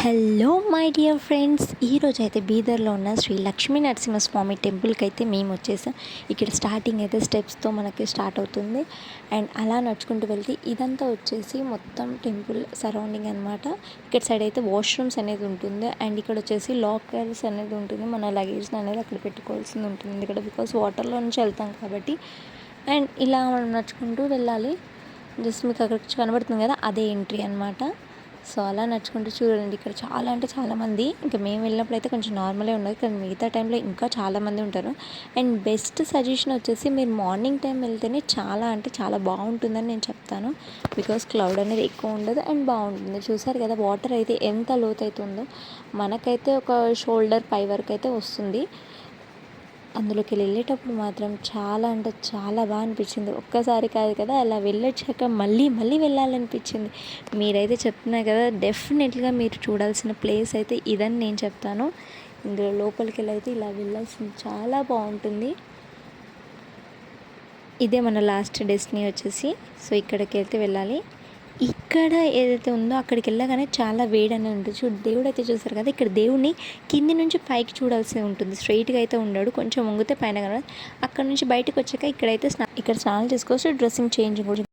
Hello my dear friends, ఈరోజు అయితే బీదర్లో ఉన్న శ్రీ లక్ష్మీ నరసింహస్వామి టెంపుల్కి అయితే మేము వచ్చేసాం. ఇక్కడ స్టార్టింగ్ అయితే స్టెప్స్తో మనకి స్టార్ట్ అవుతుంది. అండ్ అలా నడుచుకుంటూ వెళ్తే ఇదంతా వచ్చేసి మొత్తం టెంపుల్ సరౌండింగ్ అనమాట. ఇక్కడ సైడ్ అయితే వాష్రూమ్స్ అనేది ఉంటుంది. అండ్ ఇక్కడ వచ్చేసి లాకర్స్ అనేది ఉంటుంది. మన లగేజ్ అనేది అక్కడ పెట్టుకోవాల్సింది ఉంటుంది ఇక్కడ, బికాస్ వాటర్లో నుంచి వెళ్తాం కాబట్టి. అండ్ ఇలా మనం నడుచుకుంటూ వెళ్ళాలి. జస్ట్ మీకు అక్కడ కనబడుతుంది కదా, అదే ఎంట్రీ అనమాట. సో అలా నడుచుకుంటూ చూడండి, ఇక్కడ చాలా అంటే చాలామంది. ఇంకా మేము వెళ్ళినప్పుడు అయితే కొంచెం నార్మలే ఉన్నది, కానీ మిగతా టైంలో ఇంకా చాలామంది ఉంటారు. అండ్ బెస్ట్ సజెషన్ వచ్చేసి మీరు మార్నింగ్ టైం వెళ్తేనే చాలా అంటే చాలా బాగుంటుందని నేను చెప్తాను. బికాస్ క్లౌడ్ అనేది ఎక్కువ ఉండదు అండ్ బాగుంటుంది. చూసారు కదా వాటర్ అయితే ఎంత లోతైతుందో, మనకైతే ఒక షోల్డర్ పై వరకు అయితే వస్తుంది. అందులోకి వెళ్ళేటప్పుడు మాత్రం చాలా అంటే చాలా బాగా అనిపించింది. ఒక్కసారి కాదు కదా, అలా వెళ్ళొచ్చాక మళ్ళీ మళ్ళీ వెళ్ళాలనిపించింది. మీరైతే చెప్తున్నారు కదా, డెఫినెట్గా మీరు చూడాల్సిన ప్లేస్ అయితే ఇదని నేను చెప్తాను. ఇందులో లోపలికి వెళ్ళి అయితే ఇలా వెళ్ళాల్సింది, చాలా బాగుంటుంది. ఇదే మన లాస్ట్ డెస్టినీ వచ్చేసి. సో ఇక్కడికి వెళ్తే వెళ్ళాలి. ఇక్కడ ఏదైతే ఉందో అక్కడికి వెళ్ళగానే చాలా వేడి అనేది ఉంటుంది. దేవుడు అయితే చూస్తారు కదా, ఇక్కడ దేవుడిని కింది నుంచి పైకి చూడాల్సి ఉంటుంది. స్ట్రైట్గా అయితే ఉండడు, కొంచెం వంగితే పైన కదా. అక్కడ నుంచి బయటకు వచ్చాక ఇక్కడ స్నానం చేసుకోవచ్చు, డ్రెస్సింగ్ చేంజ్ కూడా